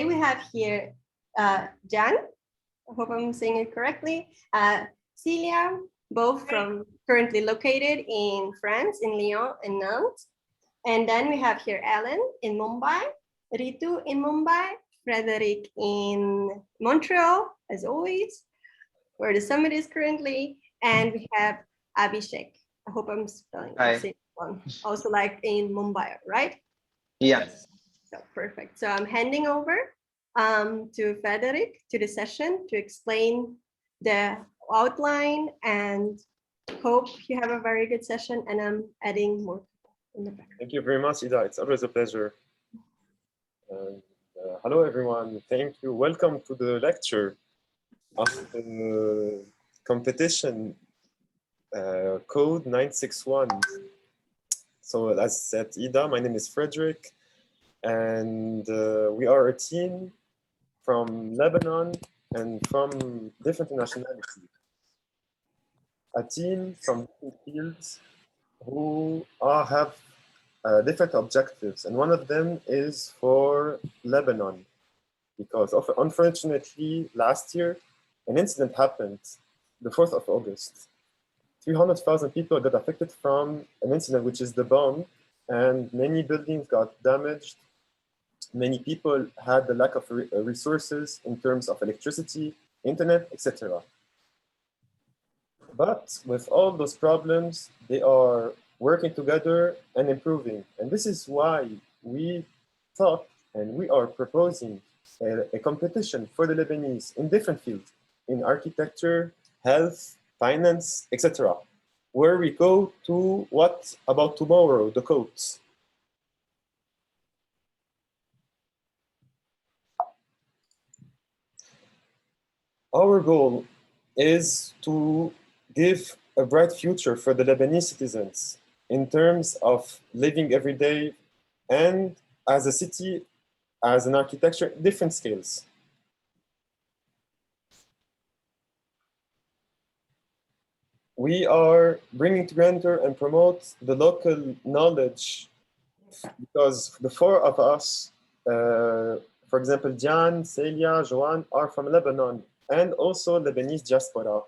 We have here Diane, I hope I'm saying it correctly, Celia, both from currently located in France, in Lyon and Nantes. And then we have here Allan in Mumbai, Ritu in Mumbai, Frédérick in Montreal, as always, where the summit is currently. And we have Abhishek. I hope I'm spelling the same one. Also like in Mumbai, right? Yes. So perfect. So I'm handing over to Frédérick to the session to explain the outline, and hope you have a very good session, and I'm adding more in the back. Thank you very much, Ida. It's always a pleasure. Hello, everyone. Thank you. Welcome to the lecture of the competition code 961. So as said, Ida, my name is Frédérick, and we are a team from Lebanon and from different nationalities. A team from different fields who have different objectives, and one of them is for Lebanon, because unfortunately last year an incident happened, the 4th of August. 300,000 people got affected from an incident, which is the bomb, and many buildings got damaged. Many people had the lack of resources in terms of electricity, internet, etc. But with all those problems, they are working together and improving. And this is why we thought, and we are proposing a competition for the Lebanese in different fields, in architecture, health, finance, etc., where we go to what about tomorrow, the codes. Our goal is to give a bright future for the Lebanese citizens in terms of living every day, and as a city, as an architecture, different scales. We are bringing together and promote the local knowledge, because the four of us, for example, Diane, Celia, Johan, are from Lebanon, and also Lebanese diaspora.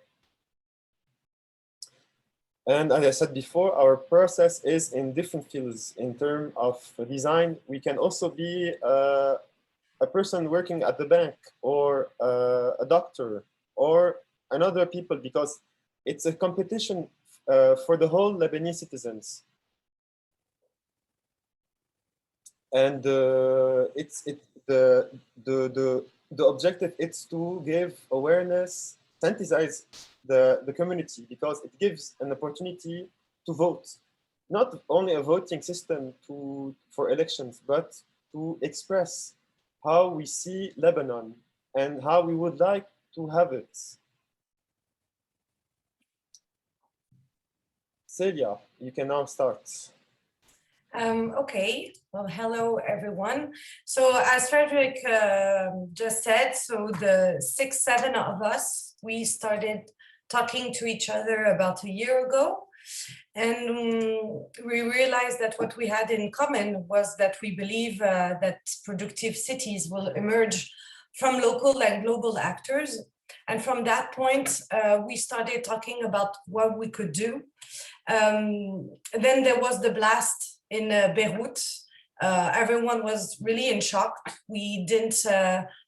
And as I said before, our process is in different fields. In terms of design, we can also be a person working at the bank, or a doctor, or another people, because it's a competition for the whole Lebanese citizens. And the objective is to give awareness, sensitize the community, because it gives an opportunity to vote. Not only a voting system for elections, but to express how we see Lebanon and how we would like to have it. Celia, you can now start. Okay, well, hello everyone. So as Frédérick just said, so the 6-7 of us, we started talking to each other about a year ago, and we realized that what we had in common was that we believe that productive cities will emerge from local and global actors. And from that point, we started talking about what we could do. Then there was the blast in Beirut. Everyone was really in shock. We didn't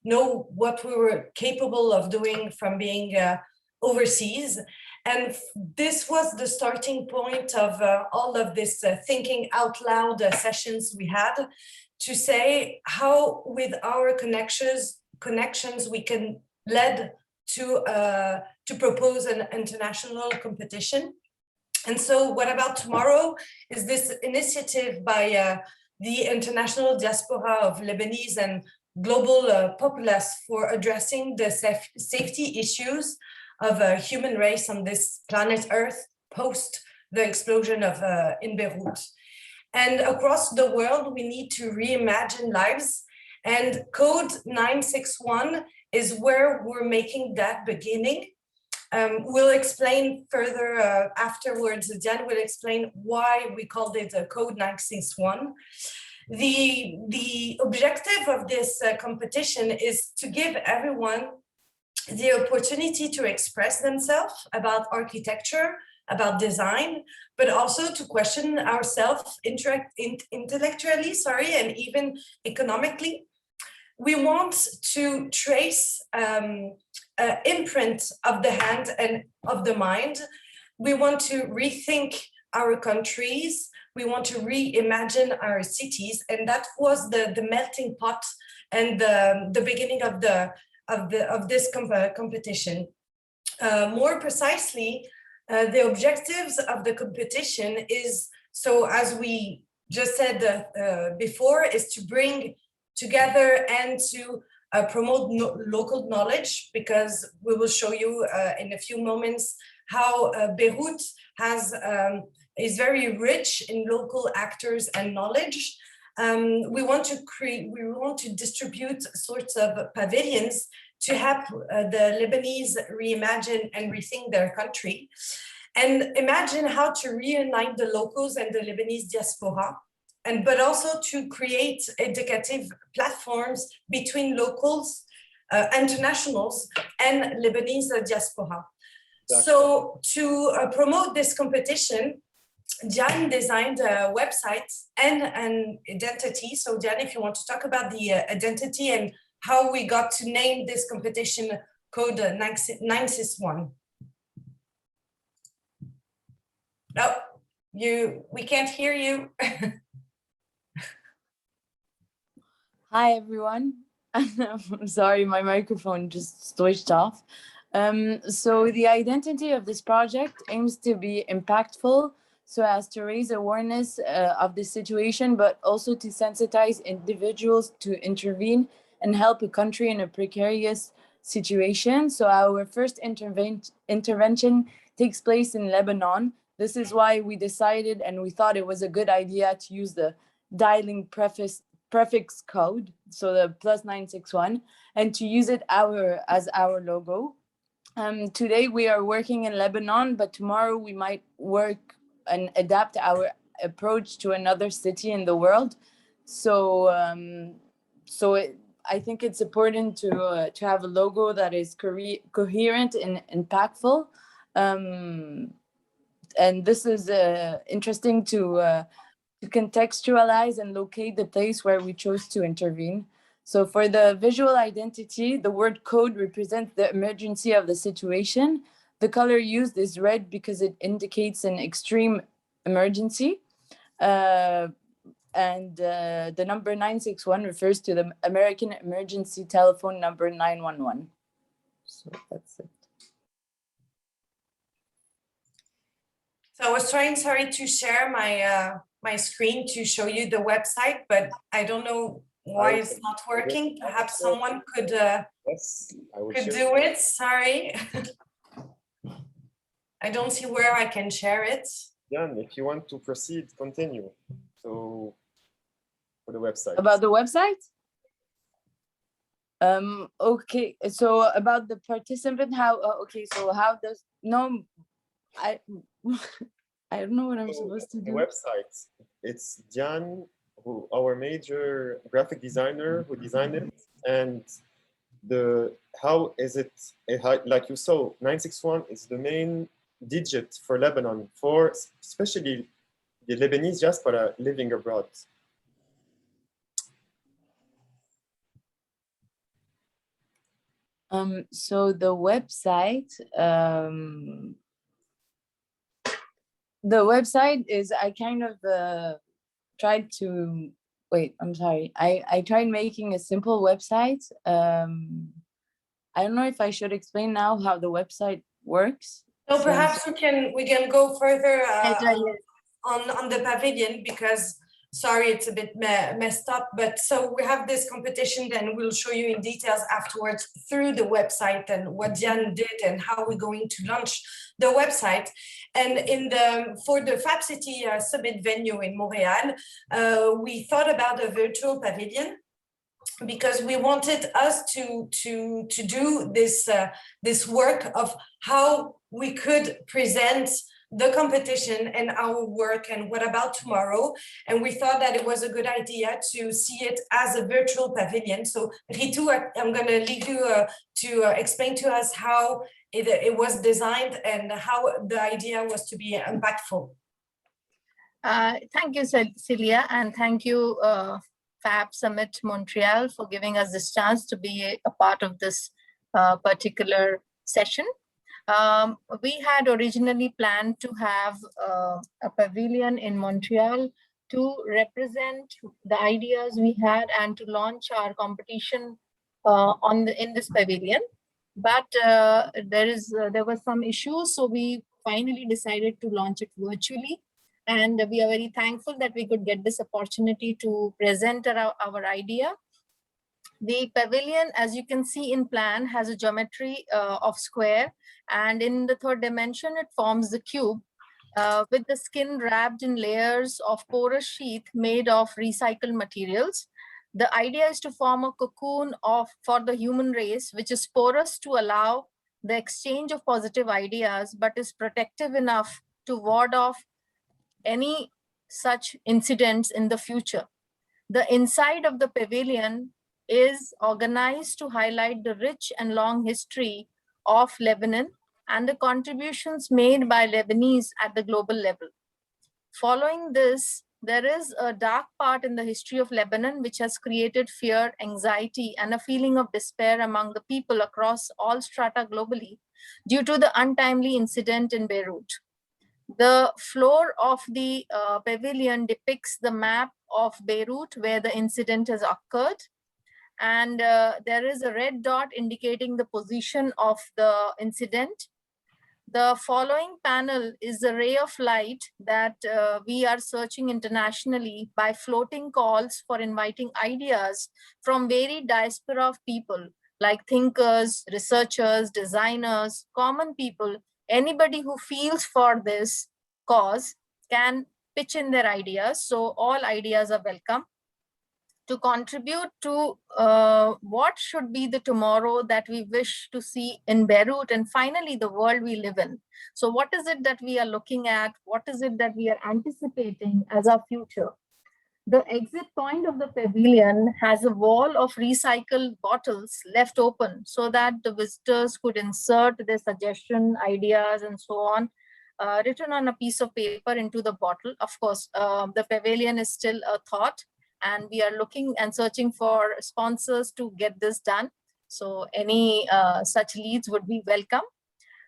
know what we were capable of doing from being overseas. And this was the starting point of all of this thinking out loud sessions we had, to say how with our connections we can lead to propose an international competition. And so What About Tomorrow is this initiative by the international diaspora of Lebanese and global populace for addressing the safety issues of human race on this planet Earth post the explosion of in Beirut. And across the world, we need to reimagine lives. And Code 961 is where we're making that beginning. We'll explain further afterwards. Diane will explain why we called it Code 961. The objective of this competition is to give everyone the opportunity to express themselves about architecture, about design, but also to question ourselves intellectually, and even economically. We want to trace imprint of the hand and of the mind. We want to rethink our countries. We want to reimagine our cities, and that was the melting pot and the beginning of this competition. More precisely, the objectives of the competition is, so as we just said before, is to bring together and to promote local knowledge, because we will show you in a few moments how Beirut is very rich in local actors and knowledge. We want to distribute sorts of pavilions to help the Lebanese reimagine and rethink their country, and imagine how to reunite the locals and the Lebanese diaspora, but also to create educative platforms between locals, internationals, and Lebanese diaspora. Exactly. So to promote this competition, Diane designed a website and an identity. So Diane, if you want to talk about the identity and how we got to name this competition code 961. No, we can't hear you. Hi, everyone. I'm sorry, my microphone just switched off. So the identity of this project aims to be impactful so as to raise awareness of the situation, but also to sensitize individuals to intervene and help a country in a precarious situation. So our first intervention takes place in Lebanon. This is why we decided and we thought it was a good idea to use the dialing prefix code, so the +961, and to use it as our logo. Today we are working in Lebanon, but tomorrow we might work and adapt our approach to another city in the world. So, I think it's important to have a logo that is coherent and impactful. And this is interesting to contextualize and locate the place where we chose to intervene. So for the visual identity, the word code represents the emergency of the situation. The color used is red because it indicates an extreme emergency. And the number 961 refers to the American emergency telephone number 911. So that's it. So I was trying, to share my screen to show you the website, but I don't know why it's not working. Perhaps someone could do it. Sorry. I don't see where I can share it. Jan, if you want to proceed, continue. So for the website. About the website? Okay, so about the participant, how does, no, I don't know what I'm supposed to do. The website, it's Diane, our major graphic designer, who designed it, and how is it, like you saw, 961 is the main digit for Lebanon, for especially the Lebanese diaspora living abroad. So the website is, I kind of tried to, wait, I'm sorry. I tried making a simple website. I don't know if I should explain now how the website works. So perhaps we can go further on the pavilion, because sorry, it's a bit messed up, but so we have this competition, then we'll show you in details afterwards through the website and what Diane did and how we're going to launch the website. And for the Fab City Summit venue in Montréal, we thought about a virtual pavilion, because we wanted us to do this work of how we could present the competition and our work and what about tomorrow. And we thought that it was a good idea to see it as a virtual pavilion. So Ritu, I'm going to leave you to explain to us how it was designed and how the idea was to be impactful. Thank you, Celia, and thank you, Fab Summit Montreal, for giving us this chance to be a part of this particular session. We had originally planned to have a pavilion in Montreal to represent the ideas we had and to launch our competition in this pavilion. But there were some issues, so we finally decided to launch it virtually. And we are very thankful that we could get this opportunity to present our idea. The pavilion, as you can see in plan, has a geometry of square, and in the third dimension, it forms the cube with the skin wrapped in layers of porous sheath made of recycled materials. The idea is to form a cocoon for the human race, which is porous to allow the exchange of positive ideas, but is protective enough to ward off any such incidents in the future. The inside of the pavilion is organized to highlight the rich and long history of Lebanon and the contributions made by Lebanese at the global level. Following this, there is a dark part in the history of Lebanon which has created fear, anxiety, and a feeling of despair among the people across all strata globally due to the untimely incident in Beirut. The floor of the pavilion depicts the map of Beirut where the incident has occurred. And there is a red dot indicating the position of the incident. The following panel is a ray of light that we are searching internationally by floating calls for inviting ideas from varied diaspora of people like thinkers, researchers, designers, common people. Anybody who feels for this cause can pitch in their ideas. So all ideas are welcome to contribute to what should be the tomorrow that we wish to see in Beirut and finally the world we live in. So what is it that we are looking at? What is it that we are anticipating as our future? The exit point of the pavilion has a wall of recycled bottles left open so that the visitors could insert their suggestion, ideas, and so on, written on a piece of paper into the bottle. Of course, the pavilion is still a thought, and we are looking and searching for sponsors to get this done. So any such leads would be welcome.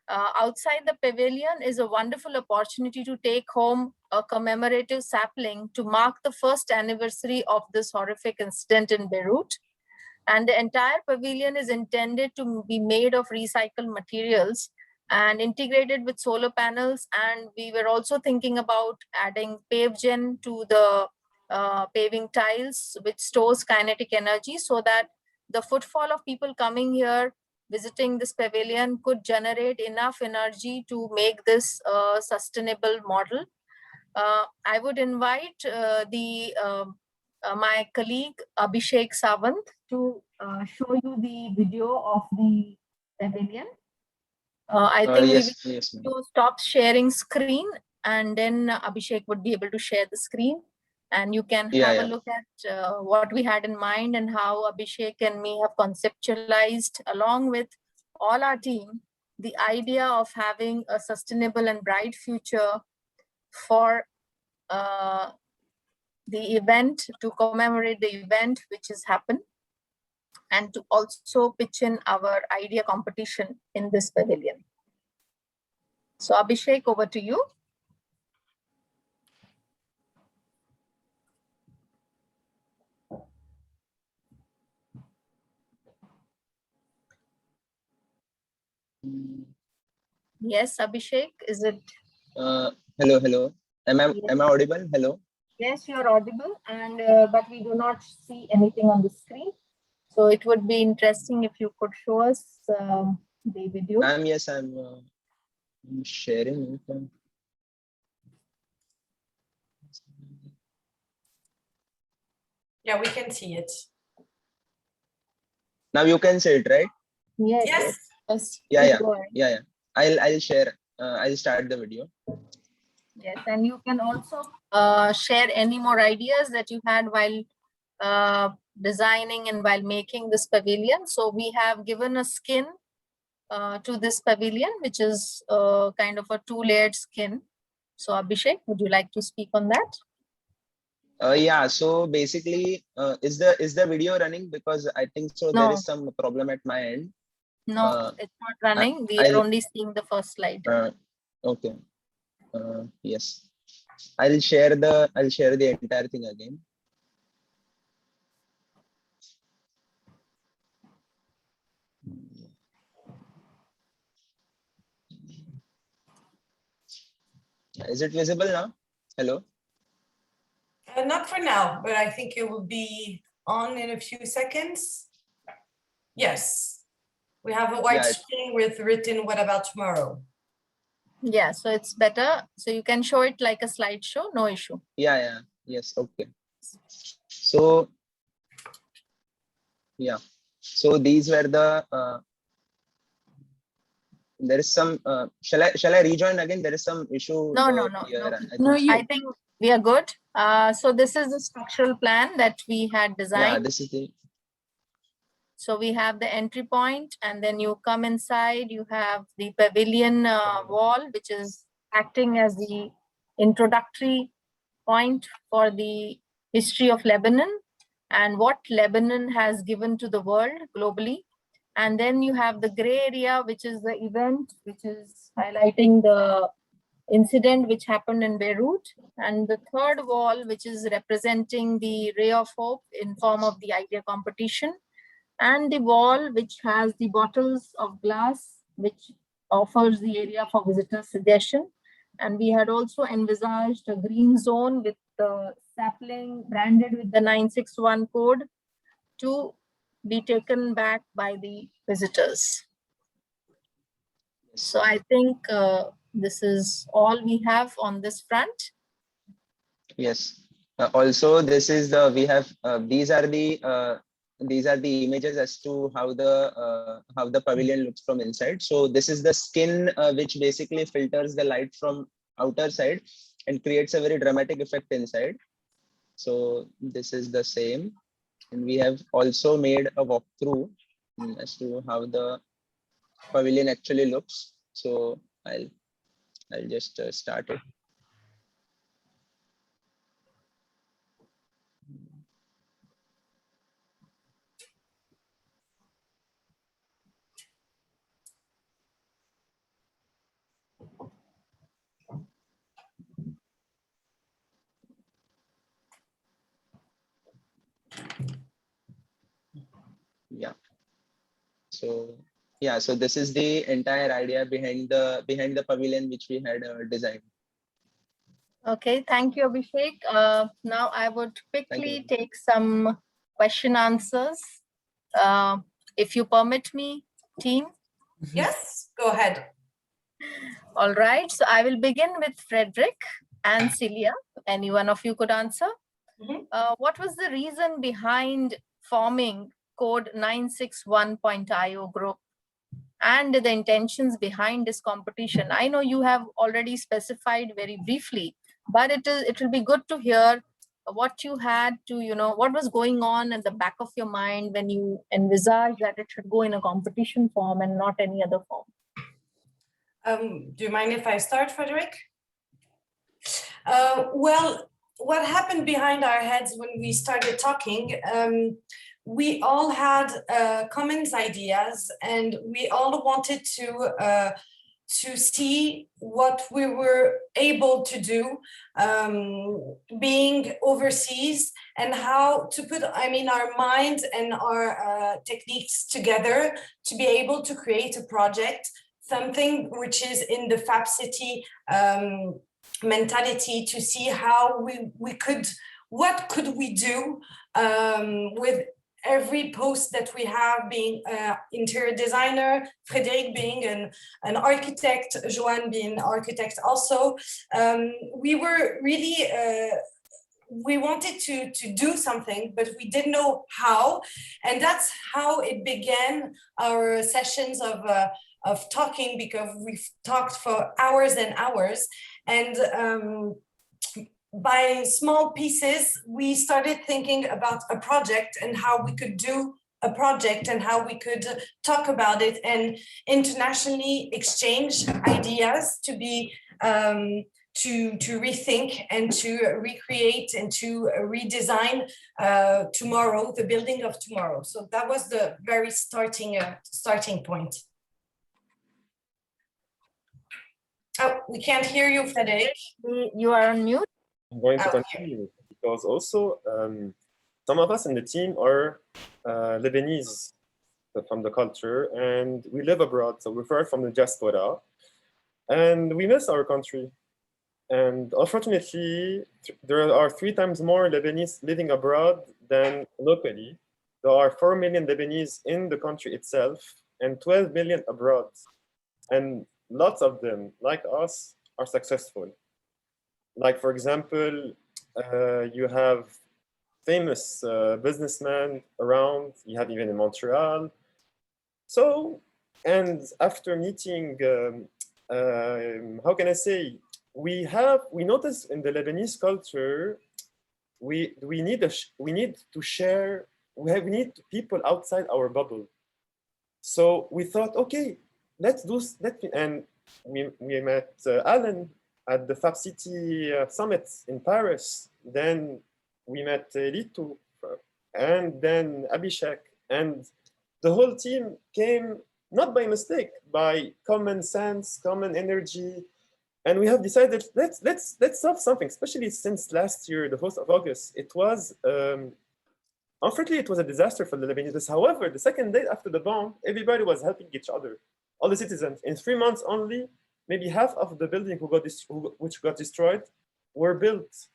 Outside the pavilion is a wonderful opportunity to take home a commemorative sapling to mark the first anniversary of this horrific incident in Beirut. And the entire pavilion is intended to be made of recycled materials and integrated with solar panels. And we were also thinking about adding PaveGen to the paving tiles, which stores kinetic energy so that the footfall of people coming here visiting this pavilion could generate enough energy to make this a sustainable model. I would invite my colleague Abhishek Sawant to show you the video of the pavilion. I think we will stop sharing screen, and then Abhishek would be able to share the screen. And you can have a look at what we had in mind and how Abhishek and me have conceptualized, along with all our team, the idea of having a sustainable and bright future for the event, to commemorate the event which has happened, and to also pitch in our idea competition in this pavilion. So Abhishek, over to you. Yes, Abhishek, is it? Hello. Am I audible? Hello. Yes, you're audible, and but we do not see anything on the screen. So it would be interesting if you could show us the video. Yes, I'm sharing. Yeah, we can see it. Now you can see it, right? Yes. Yeah. I'll share. I'll start the video. Yes, and you can also share any more ideas that you had while designing and while making this pavilion. So we have given a skin to this pavilion, which is kind of a 2-layered skin. So Abhishek, would you like to speak on that? Yeah, so basically, is the video running? Because I think so there No. is some problem at my end. No, it's not running. We are only seeing the first slide. Okay. Yes. I'll share the entire thing again. Is it visible now? Hello? Not for now, but I think it will be on in a few seconds. Yes. We have a white screen with written "What about tomorrow?" Yeah, so it's better. So you can show it like a slideshow, no issue. Yeah. Yes. Okay. So, yeah. So these were the. There is some. Shall I rejoin again? There is some issue. No. I think we are good. So this is the structural plan that we had designed. Yeah, this is the. So we have the entry point, and then you come inside. You have the pavilion wall, which is acting as the introductory point for the history of Lebanon and what Lebanon has given to the world globally. And then you have the gray area, which is the event, which is highlighting the incident which happened in Beirut. And the third wall, which is representing the ray of hope in form of the idea competition. And the wall, which has the bottles of glass, which offers the area for visitor suggestion. And we had also envisaged a green zone with the sapling branded with the 961 code to be taken back by the visitors. So I think this is all we have on this front. Yes. Also, this is the we have these are the images as to how the pavilion looks from inside. So this is the skin which basically filters the light from outer side and creates a very dramatic effect inside. So this is the same, and we have also made a walkthrough as to how the pavilion actually looks. So I'll just start it. Yeah. So yeah, so this is the entire idea behind the pavilion which we had designed. Okay, thank you, Abhishek. Now I would quickly take some question answers. If you permit me, team. Yes, go ahead. All right, so I will begin with Frédérick and Celia. Any one of you could answer. What was the reason behind forming code 961.io group and the intentions behind this competition? I know you have already specified very briefly, but it will be good to hear what you had to, what was going on at the back of your mind when you envisaged that it should go in a competition form and not any other form. Do you mind if I start, Frédérick? Well, what happened behind our heads when we started talking, we all had common ideas, and we all wanted to see what we were able to do being overseas, and how to put, our minds and our techniques together to be able to create a project, something which is in the Fab City mentality, to see how what could we do with every post that we have, being interior designer, Frédérick being an architect, Johan being an architect also. We were really we wanted to do something, but we didn't know how. And that's how it began our sessions of talking, because we've talked for hours and hours. And by small pieces, we started thinking about a project and how we could do a project and how we could talk about it and internationally exchange ideas to be to rethink and to recreate and to redesign tomorrow, the building of tomorrow. So that was the very starting point. Oh, we can't hear you, Frédérick. You are on mute. I'm going to Okay. continue because also some of us in the team are Lebanese from the culture, and we live abroad, so we're far from the diaspora, and we miss our country. And unfortunately, there are 3 times more Lebanese living abroad than locally. There are 4 million Lebanese in the country itself and 12 million abroad. And lots of them, like us, are successful. Like, for example, you have famous businessmen around, you have even in Montreal. So, and after meeting, how can I say, we notice in the Lebanese culture, we need to share, we need people outside our bubble. So we thought, okay, let's do, and we met Allan at the Fab City Summit in Paris. Then we met Ritu, and then Abhishek, and the whole team came not by mistake, by common sense, common energy, and we have decided let's solve something. Especially since last year, the 1st of August, it was unfortunately it was a disaster for the Lebanese. However, the second day after the bomb, everybody was helping each other, all the citizens. In 3 months only, maybe half of the building which got destroyed were built.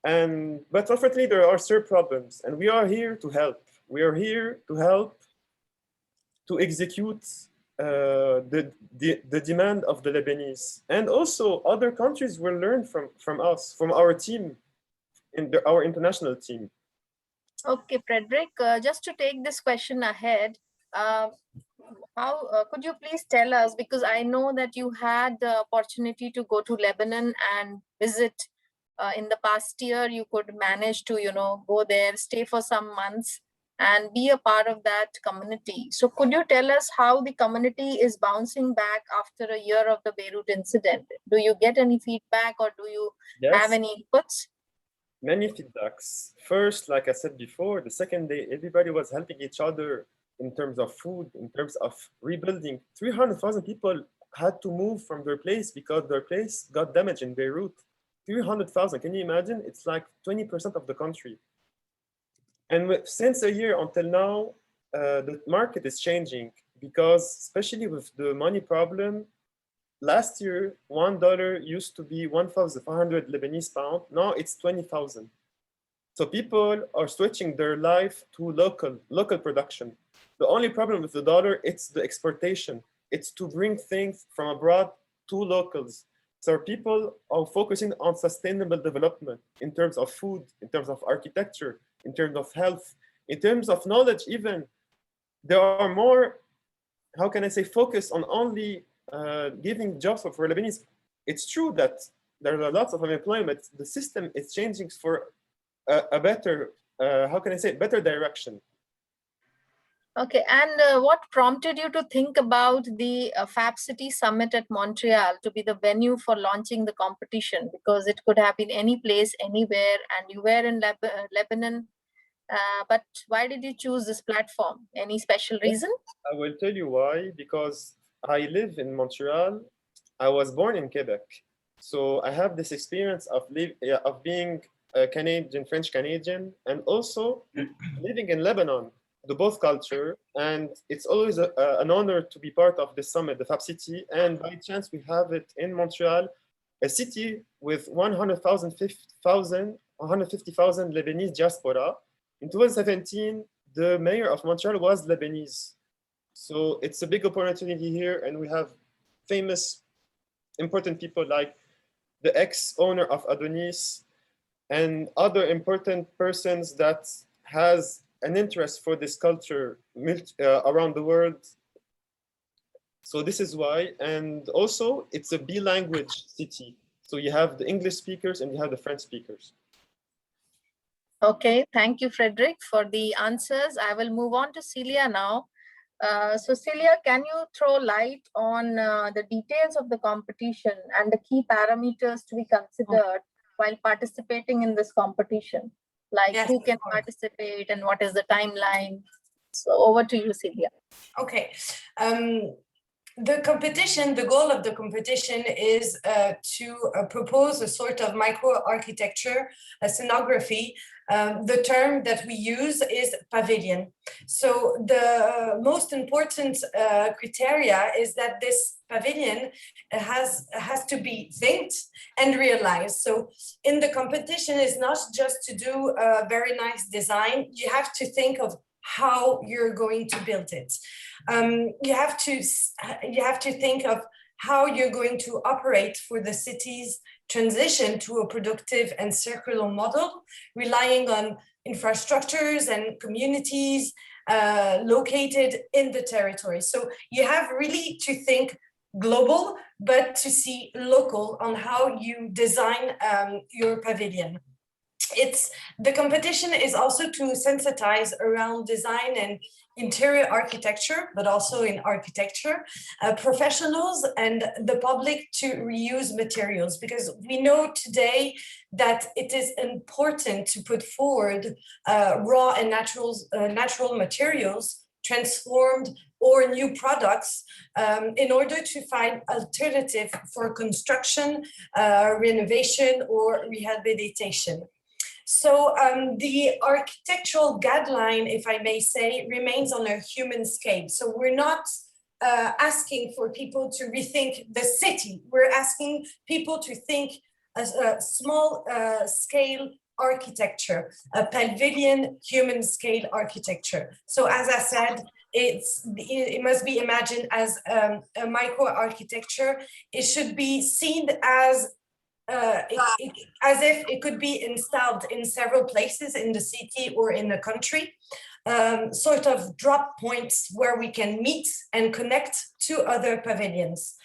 But unfortunately, there are still problems, and we are here to help. We are here to help to execute the demand of the Lebanese, and also other countries will learn from us, from our team, our international team. Okay, Frédérick, just to take this question ahead, could you please tell us, because I know that you had the opportunity to go to Lebanon and visit in the past year. You could manage to, go there, stay for some months and be a part of that community. So could you tell us how the community is bouncing back after a year of the Beirut incident? Do you get any feedback, or do you have any inputs? Many feedbacks. First, like I said before, the second day, everybody was helping each other in terms of food, in terms of rebuilding. 300,000 people had to move from their place because their place got damaged in Beirut. 300,000, can you imagine? It's like 20% of the country. And since a year until now, the market is changing because, especially with the money problem, last year, $1 used to be 1,500 Lebanese pound. Now it's 20,000. So people are switching their life to local production. The only problem with the dollar, it's the exportation. It's to bring things from abroad to locals. So people are focusing on sustainable development in terms of food, in terms of architecture, in terms of health, in terms of knowledge even. There are more, how can I say, focus on only giving jobs for Lebanese. It's true that there are lots of unemployment. The system is changing for a better, how can I say, better direction. Okay, and what prompted you to think about the Fab City Summit at Montreal to be the venue for launching the competition? Because it could have been any place, anywhere, and you were in Lebanon. But why did you choose this platform? Any special reason? I will tell you why. Because I live in Montreal. I was born in Quebec. So I have this experience of being a Canadian, French Canadian, and also living in Lebanon, the both culture. And it's always an honor to be part of this summit, the Fab City. And by chance, we have it in Montreal, a city with 150,000 Lebanese diaspora. In 2017, the mayor of Montreal was Lebanese. So it's a big opportunity here, and we have famous, important people like the ex-owner of Adonis, and other important persons that has an interest for this culture around the world. So this is why, and also it's a bi-language city. So you have the English speakers and you have the French speakers. Okay, thank you, Frédérick, for the answers. I will move on to Celia now. So Celia, can you throw light on the details of the competition and the key parameters to be considered while participating in this competition? Like Yes, who can participate and what is the timeline? So over to you, Celia. Okay. The competition, the goal of the competition is to propose a sort of micro-architecture, a scenography. The term that we use is pavilion. So the most important criteria is that this pavilion has to be thinked and realized. So in the competition is not just to do a very nice design, you have to think of how you're going to build it. You have to think of how you're going to operate for the city's transition to a productive and circular model, relying on infrastructures and communities located in the territory. So you have really to think global, but to see local on how you design your pavilion. The competition is also to sensitize around design and interior architecture, but also in architecture, professionals and the public to reuse materials, because we know today that it is important to put forward raw and natural materials, transformed or new products in order to find alternative for construction, renovation or rehabilitation. So the architectural guideline, if I may say, remains on a human scale. So we're not asking for people to rethink the city. We're asking people to think a small scale architecture, a pavilion human scale architecture. So as I said, it must be imagined as a micro architecture. It should be seen as if it could be installed in several places in the city or in the country, sort of drop points where we can meet and connect to other pavilions.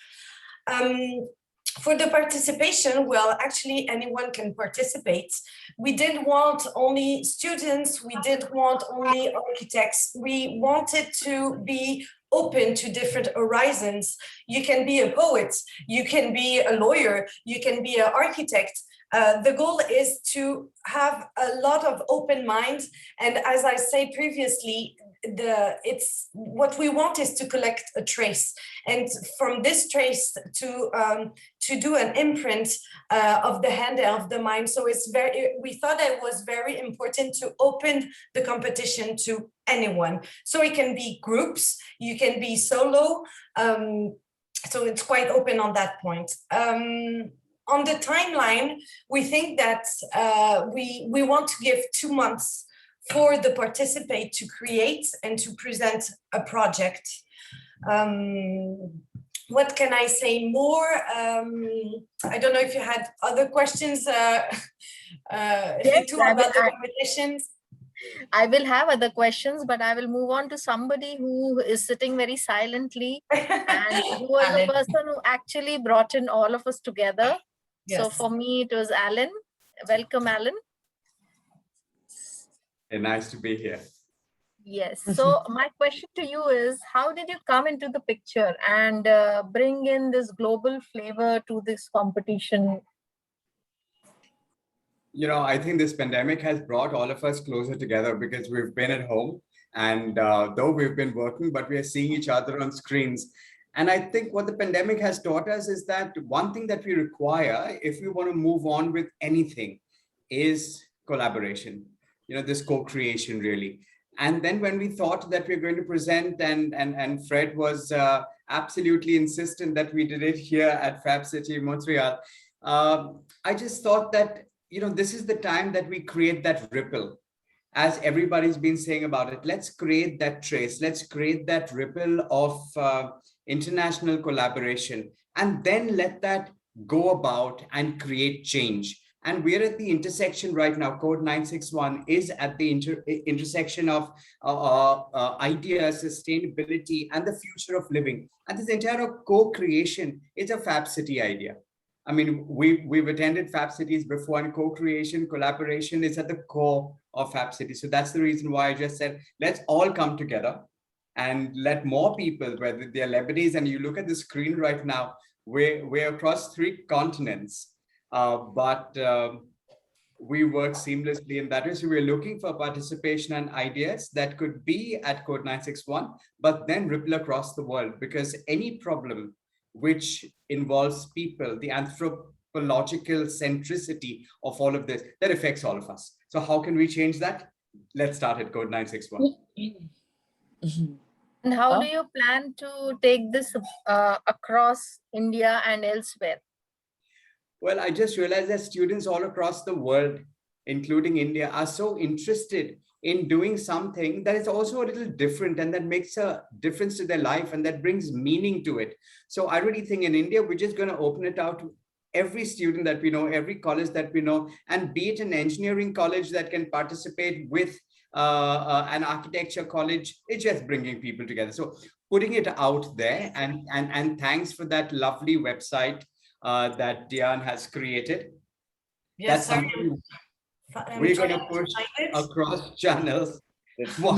For the participation, well, actually anyone can participate. We didn't want only students, we didn't want only architects. We wanted to be open to different horizons. You can be a poet, you can be a lawyer, you can be an architect. The goal is to have a lot of open minds. And as I said previously, what we want is to collect a trace. And from this trace to do an imprint of the hand and of the mind. So we thought that it was very important to open the competition to anyone. So it can be groups, you can be solo. So it's quite open on that point. On the timeline, we think that we want to give 2 months for the participant to create and to present a project. What can I say more? I don't know if you had other questions, Ritu, about the competitions. I will have other questions, but I will move on to somebody who is sitting very silently and who was the person who actually brought in all of us together. Yes. So for me, it was Allan. Welcome, Allan. Hey, nice to be here. Yes. So my question to you is, how did you come into the picture and bring in this global flavor to this competition? You know, I think this pandemic has brought all of us closer together because we've been at home, and though we've been working, but we are seeing each other on screens. And I think what the pandemic has taught us is that one thing that we require if we want to move on with anything is collaboration, you know, this co-creation really. And then when we thought that we're going to present, and Fred was absolutely insistent that we did it here at Fab City, Montreal, I just thought that, you know, this is the time that we create that ripple. As everybody's been saying about it, let's create that trace, let's create that ripple of international collaboration, and then let that go about and create change. And we're at the intersection right now. Code 961 is at the intersection of ideas, sustainability, and the future of living. And this entire co-creation is a Fab City idea. I mean, we've attended Fab Cities before, and co-creation, collaboration is at the core of Fab City. So that's the reason why I just said, let's all come together and let more people, whether they're Lebanese, and you look at the screen right now, we're across 3 continents. But we work seamlessly in that way. So we're looking for participation and ideas that could be at Code 961, but then ripple across the world, because any problem which involves people, the anthropological centricity of all of this, that affects all of us. So how can we change that? Let's start at Code 961. And how do you plan to take this across India and elsewhere? Well, I just realized that students all across the world, including India, are so interested in doing something that is also a little different and that makes a difference to their life and that brings meaning to it. So I really think in India, we're just going to open it out to every student that we know, every college that we know, and be it an engineering college that can participate with an architecture college, it's just bringing people together. So putting it out there, and thanks for that lovely website that Diane has created. Yes, that's something we're going to push across channels while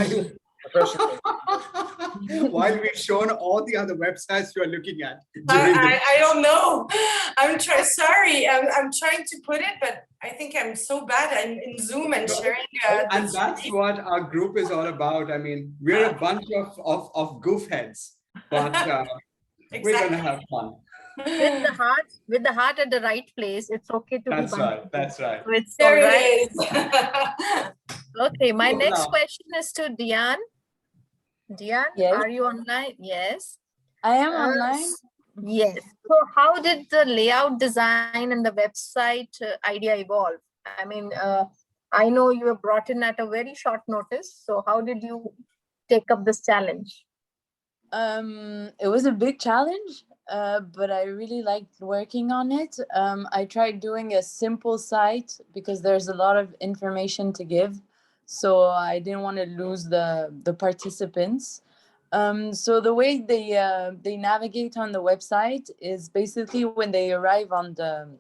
we've shown all the other websites you are looking at. I don't know. I'm trying to put it, but I think I'm so bad in Zoom and sharing. And that's what our group is all about. I mean, we're a bunch of goof heads, but exactly. We're going to have fun. With the heart at the right place, it's okay to That's be right. That's right. So it's there all it right. is. Okay, my next question is to Diane. Diane, yes. Are you online? Yes. I am online. Yes. So how did the layout design and the website idea evolve? I mean, I know you were brought in at a very short notice. So how did you take up this challenge? It was a big challenge. But I really liked working on it. I tried doing a simple site because there's a lot of information to give. So I didn't want to lose the participants. So the way they navigate on the website is basically when they arrive on the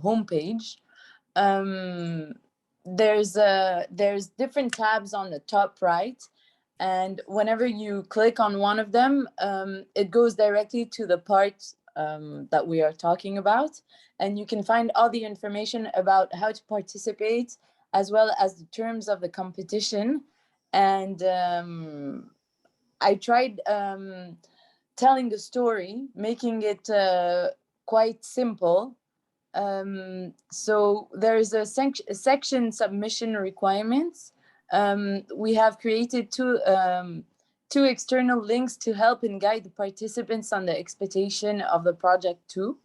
homepage, there's different tabs on the top right. And whenever you click on one of them, it goes directly to the part that we are talking about. And you can find all the information about how to participate, as well as the terms of the competition. And I tried telling the story, making it quite simple. So there is a section submission requirements. We have created two external links to help and guide the participants on the expectation of the project too.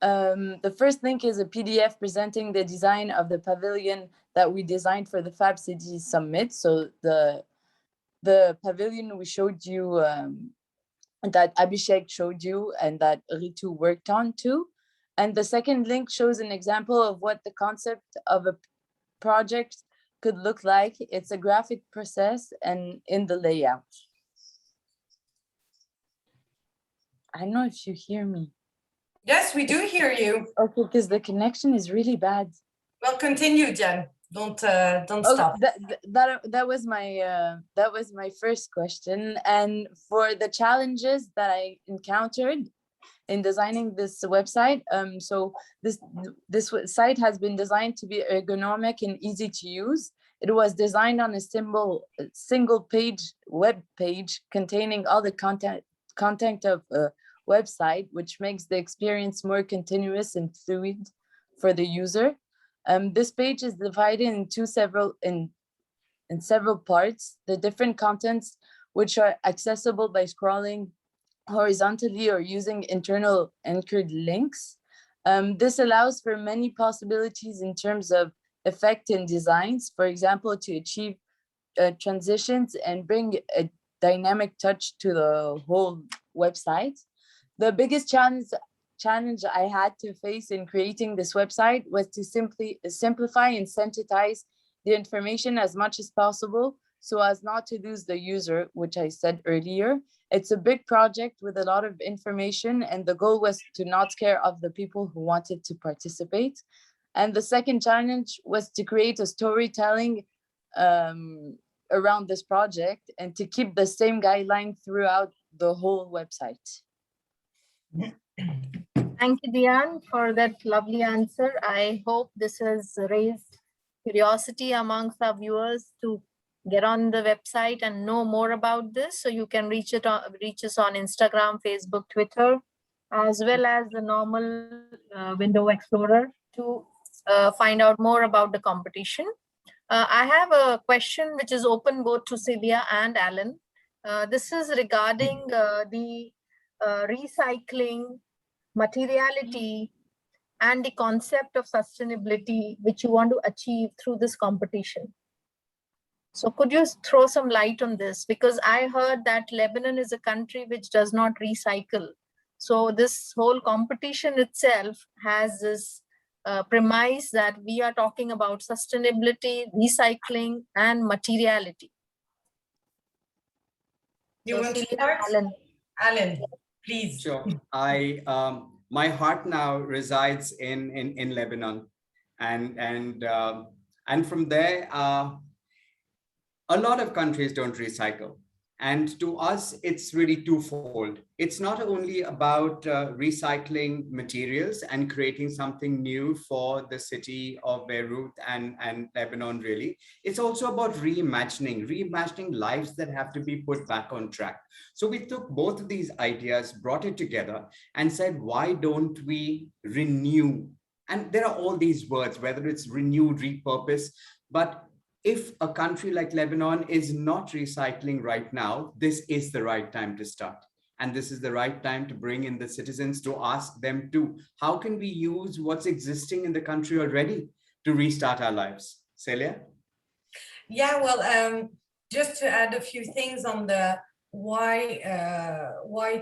The first link is a PDF presenting the design of the pavilion that we designed for the Fab City Summit. So the pavilion we showed you, that Abhishek showed you and that Ritu worked on too. And the second link shows an example of what the concept of a project could look like. It's a graphic process and in the layout. I don't know if you hear me. Yes, we do hear you. Okay, because the connection is really bad. Well, continue, Jen. Don't stop. That was my first question. And for the challenges that I encountered in designing this website, so this site has been designed to be ergonomic and easy to use. It was designed on a single page web page containing all the content of a website, which makes the experience more continuous and fluid for the user. This page is divided into several parts. The different contents, which are accessible by scrolling horizontally or using internal anchored links. This allows for many possibilities in terms of effect and designs, for example, to achieve transitions and bring a dynamic touch to the whole website. The biggest challenge I had to face in creating this website was to simplify and sensitize the information as much as possible so as not to lose the user, which I said earlier. It's a big project with a lot of information, and the goal was to not scare off the people who wanted to participate. And the second challenge was to create a storytelling around this project and to keep the same guideline throughout the whole website. Thank you, Diane, for that lovely answer. I hope this has raised curiosity amongst our viewers to get on the website and know more about this. So you can reach us on Instagram, Facebook, Twitter, as well as the normal window explorer to find out more about the competition. I have a question which is open both to Celia and Allan. This is regarding the recycling, materiality, and the concept of sustainability which you want to achieve through this competition. So could you throw some light on this? Because I heard that Lebanon is a country which does not recycle. So this whole competition itself has this premise that we are talking about sustainability, recycling, and materiality. You So want to Celia, start? Allan. Allan, please. Sure. My heart now resides in Lebanon, and from there, a lot of countries don't recycle. And to us, it's really twofold. It's not only about recycling materials and creating something new for the city of Beirut and Lebanon, really. It's also about reimagining lives that have to be put back on track. So we took both of these ideas, brought it together and said, why don't we renew? And there are all these words, whether it's renew, repurpose, but if a country like Lebanon is not recycling right now, this is the right time to start. And this is the right time to bring in the citizens to ask them too, how can we use what's existing in the country already to restart our lives? Celia? Yeah, well, just to add a few things on the why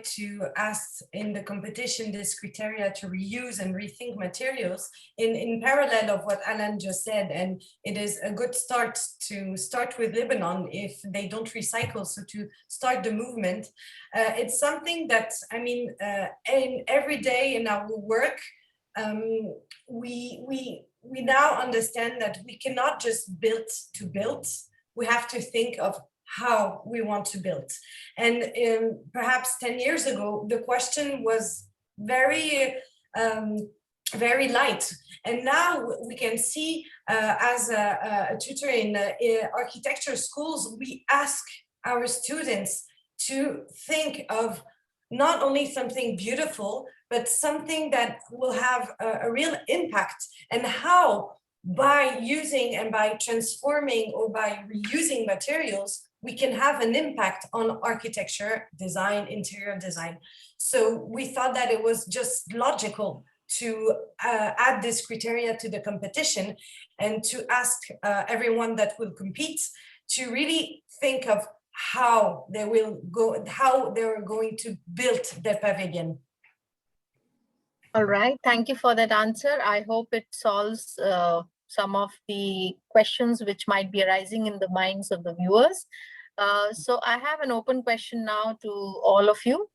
to ask in the competition this criteria to reuse and rethink materials in parallel of what Allan just said, and it is a good start to start with Lebanon if they don't recycle, so to start the movement. It's something that, I mean, in every day in our work, we now understand that we cannot just build to build. We have to think of how we want to build. And perhaps 10 years ago, the question was very light. And now we can see as a tutor in architecture schools, we ask our students to think of not only something beautiful, but something that will have a real impact, and how by using and by transforming or by reusing materials, we can have an impact on architecture, design, interior design. So we thought that it was just logical to add this criteria to the competition and to ask everyone that will compete to really think of how they will go, how they're going to build their pavilion. All right, thank you for that answer. I hope it solves some of the questions which might be arising in the minds of the viewers. So I have an open question now to all of you.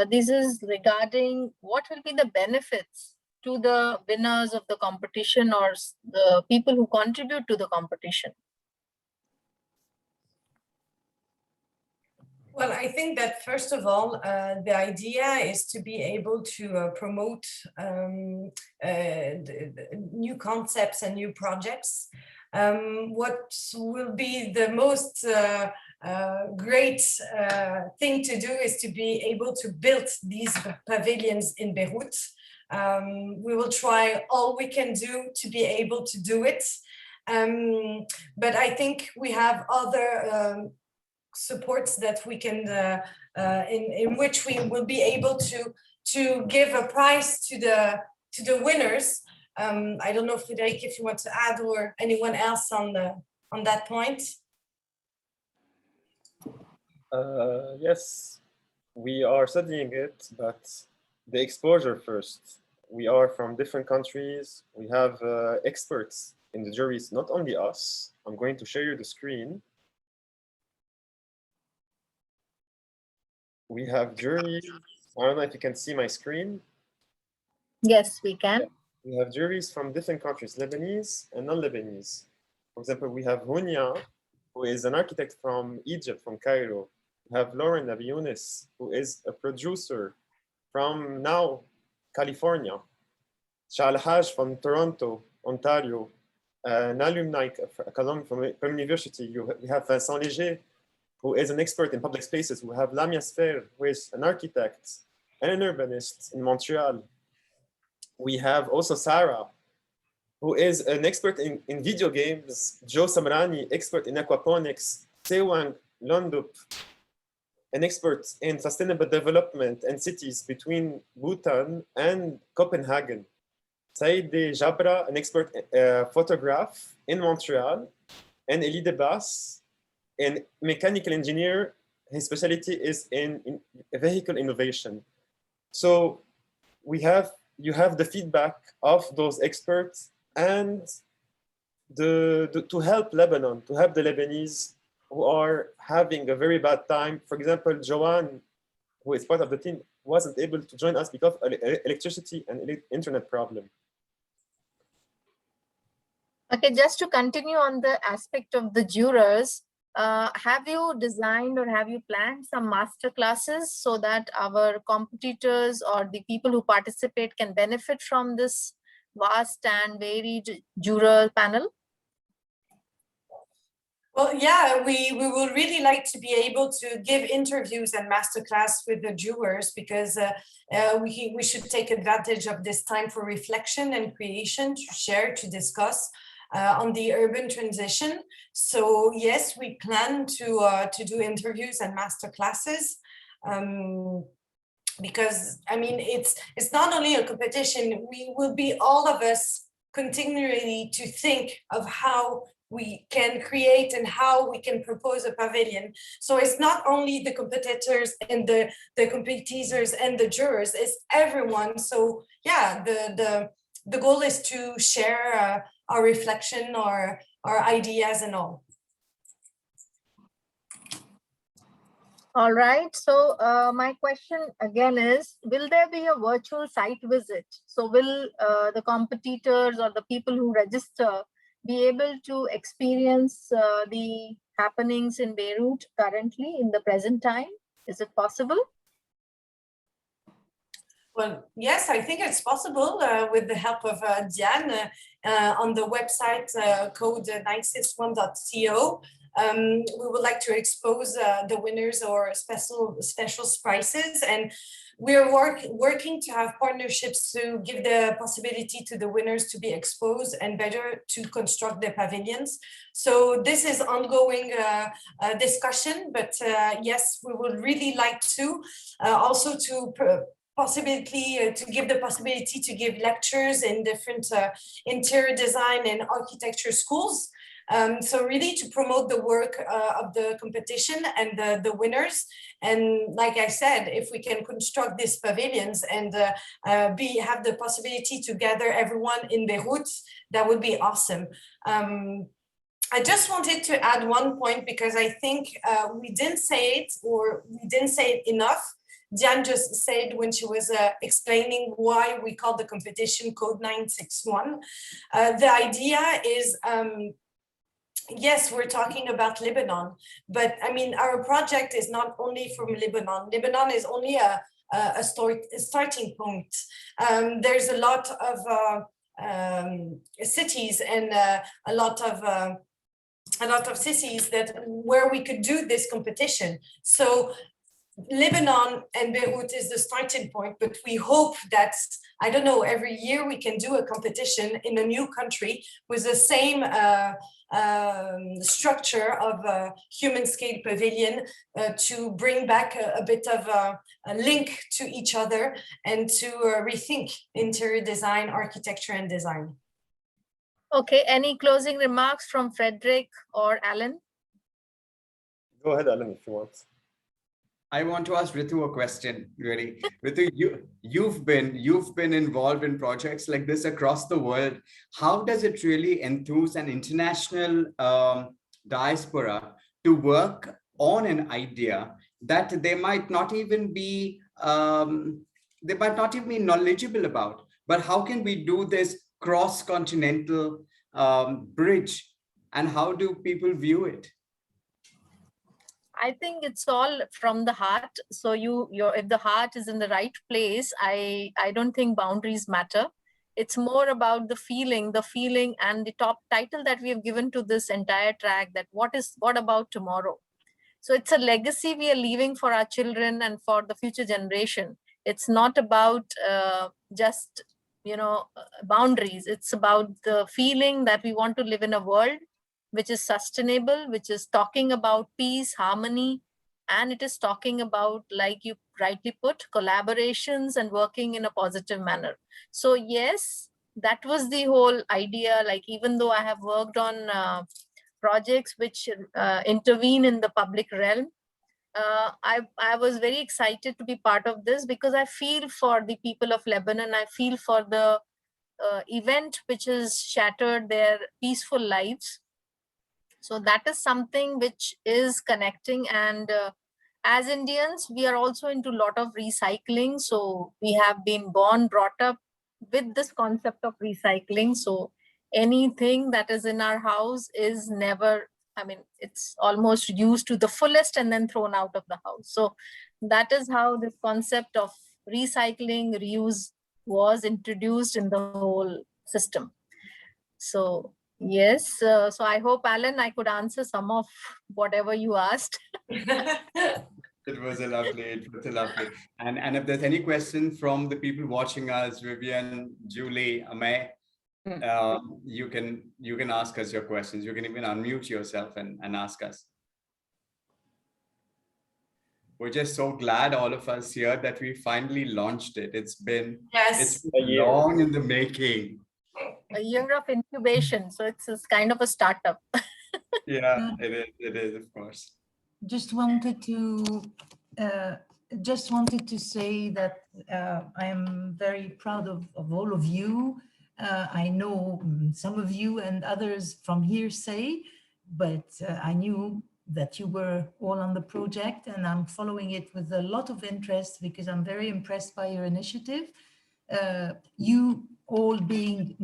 This is regarding what will be the benefits to the winners of the competition or the people who contribute to the competition. Well, I think that first of all, the idea is to be able to promote new concepts and new projects. What will be the most great thing to do is to be able to build these pavilions in Beirut. We will try all we can do to be able to do it. But I think we have other supports that we can, in which we will be able to give a prize to the winners. I don't know, Frédérick, if you want to add, or anyone else on that point. Yes, we are studying it, but the exposure first. We are from different countries. We have experts in the juries, not only us. I'm going to share you the screen. We have juries. I don't know if you can see my screen. Yes, we can. We have juries from different countries, Lebanese and non-Lebanese. For example, we have Hunya, who is an architect from Egypt, from Cairo. We have Lauren Nabiyunis, who is a producer from now California. Shal Haj from Toronto, Ontario. An alumni from University. We have Vincent Léger, who is an expert in public spaces. We have Lamia Sfer, who is an architect and an urbanist in Montreal. We have also Sarah, who is an expert in video games. Joe Samrani, expert in aquaponics. Sewang Londup, an expert in sustainable development and cities between Bhutan and Copenhagen. Saïd Jabra, an expert photograph in Montreal. And Elie Debas, an mechanical engineer. His specialty is in vehicle innovation. So you have the feedback of those experts and to help Lebanon, to help the Lebanese who are having a very bad time. For example, Johan, who is part of the team, wasn't able to join us because of electricity and internet problem. Okay, just to continue on the aspect of the jurors, have you designed or have you planned some master classes so that our competitors or the people who participate can benefit from this vast and varied juror panel? Well, yeah, we will really like to be able to give interviews and masterclass with the jurors because we should take advantage of this time for reflection and creation, to share, to discuss on the urban transition. So yes, we plan to do interviews and masterclasses. Because I mean, it's not only a competition, we will be all of us continually to think of how we can create and how we can propose a pavilion. So it's not only the competitors and the competitors and the jurors, it's everyone. So yeah, the goal is to share our reflection, our ideas and all. All right, so my question again is, will there be a virtual site visit? So will the competitors or the people who register be able to experience the happenings in Beirut currently in the present time? Is it possible? Well, yes, I think it's possible with the help of Diane on the website code 961.co. We would like to expose the winners or special prizes, and we're working to have partnerships to give the possibility to the winners to be exposed and better to construct their pavilions. So this is ongoing discussion, but yes, we would really like to also to to give the possibility to give lectures in different interior design and architecture schools. So really to promote the work of the competition and the winners. And like I said, if we can construct these pavilions and have the possibility to gather everyone in Beirut, that would be awesome. I just wanted to add one point because I think we didn't say it, or we didn't say it enough. Diane just said when she was explaining why we call the competition code 961. The idea is, yes, we're talking about Lebanon, but I mean, our project is not only from Lebanon. Lebanon is only a starting point. There's a lot of cities and a lot of cities where we could do this competition. So Lebanon and Beirut is the starting point, but we hope that, I don't know, every year we can do a competition in a new country with the same structure of a human scale pavilion to bring back a bit of a link to each other and to rethink interior design, architecture and design. Okay, any closing remarks from Frédérick or Allan? Go ahead, Allan, if you want. I want to ask Ritu a question, really. Ritu, you've been involved in projects like this across the world. How does it really enthuse an international diaspora to work on an idea that they might not even be knowledgeable about? But how can we do this cross-continental bridge, and how do people view it? I think it's all from the heart. So if the heart is in the right place, I don't think boundaries matter. It's more about the feeling and the top title that we have given to this entire track, that what about tomorrow? So it's a legacy we are leaving for our children and for the future generation. It's not about just, boundaries. It's about the feeling that we want to live in a world which is sustainable, which is talking about peace, harmony, and it is talking about, like you rightly put, collaborations and working in a positive manner. So yes, that was the whole idea. Like, even though I have worked on projects which intervene in the public realm, I was very excited to be part of this, because I feel for the people of Lebanon. I feel for the event which has shattered their peaceful lives. So that is something which is connecting. And as Indians, we are also into a lot of recycling. So we have been brought up with this concept of recycling. So anything that is in our house is never, it's almost used to the fullest and then thrown out of the house. So that is how this concept of recycling, reuse was introduced in the whole system. So yes, so I hope, Allan, I could answer some of whatever you asked. It was a lovely. And if there's any question from the people watching us, Vivian, Julie, Amay, you can ask us your questions. You can even unmute yourself and ask us. We're just so glad, all of us here, that we finally launched it. It's been long in the making. A year of incubation, so it's kind of a startup. Yeah, it is, of course. Just wanted to say that I am very proud of all of you. I know some of you and others from hearsay, but I knew that you were all on the project, and I'm following it with a lot of interest because I'm very impressed by your initiative. You all being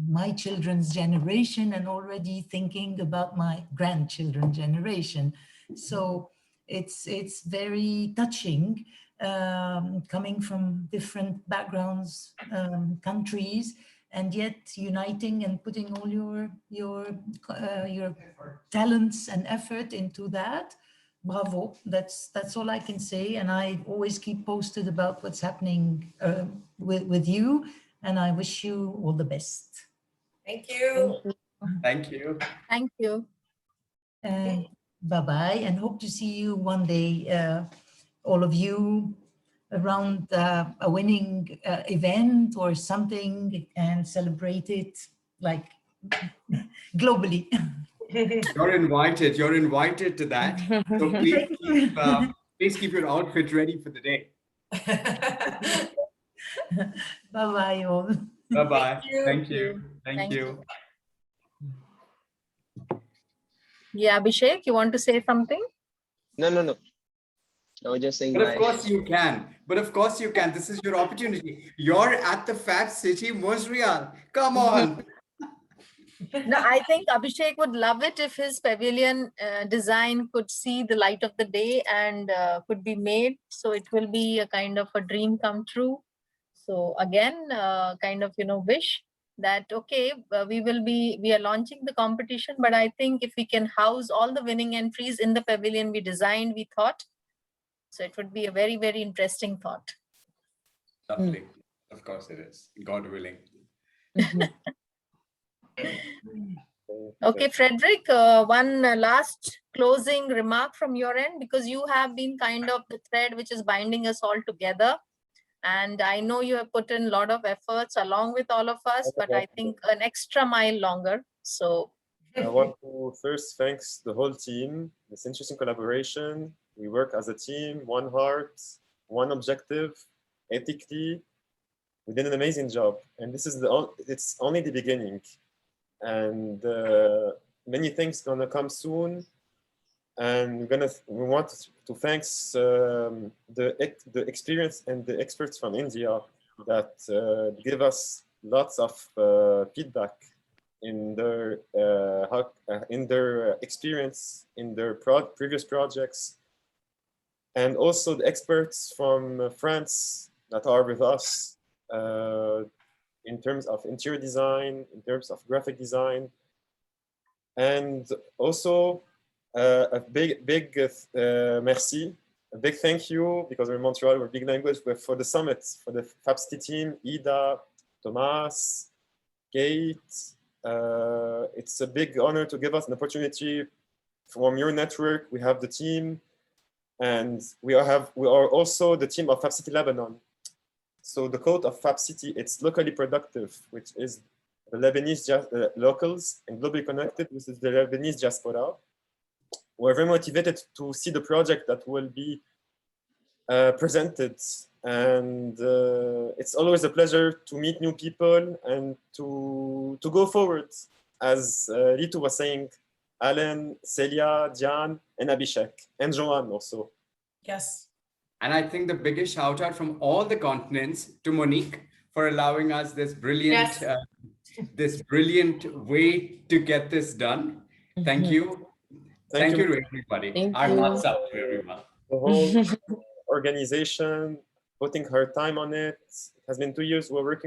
my children's generation and already thinking about my grandchildren's generation. So it's very touching, coming from different backgrounds, countries, and yet uniting and putting all your talents and effort into that. Bravo, that's all I can say. And I always keep posted about what's happening with you, and I wish you all the best. Thank you. Thank you. Thank you. And bye-bye, and hope to see you one day, all of you, around a winning event or something, and celebrate it like globally. You're invited to that. So please keep your outfit ready for the day. Bye-bye all. Bye-bye. Thank you. Thank you. Yeah, Abhishek, you want to say something? No. I was just saying. But of course you can. This is your opportunity. You're at the Fab City, Montréal. Come on. No, I think Abhishek would love it if his pavilion design could see the light of the day and could be made. So it will be a kind of a dream come true. So again, kind of, wish that, okay, we are launching the competition, but I think if we can house all the winning entries in the pavilion we designed, we thought, so it would be a very, very interesting thought. Lovely. Of course it is. God willing. Okay, Frédérick, one last closing remark from your end, because you have been kind of the thread which is binding us all together. And I know you have put in a lot of efforts along with all of us, but I think an extra mile longer. So I want to first thank the whole team, this interesting collaboration, We work as a team, one heart, one objective, ethically. We did an amazing job, and this is it's only the beginning, and many things gonna come soon. And we want to thank the experience and the experts from India that give us lots of feedback in their experience in their previous projects, and also the experts from France that are with us in terms of interior design, in terms of graphic design, and also a big merci, a big thank you, because we're in Montreal, we're big language, but for the summit, for the Fab City team, Ida, Thomas, Kate. It's a big honor to give us an opportunity from your network. We have the team, and we are also the team of Fab City Lebanon. So the quote of Fab City, it's locally productive, which is the Lebanese locals, and globally connected, which is the Lebanese diaspora. We're very motivated to see the project that will be presented, and it's always a pleasure to meet new people and to go forward. As Ritu was saying, Allan, Celia, Diane, and Abhishek, and Johan also. Yes. And I think the biggest shout out from all the continents to Monique for allowing us this brilliant, this brilliant way to get this done. Thank you. Thank you to everybody. Thank Our you. hearts out to everyone. The whole organization, putting her time on it. It has been 2 years we're working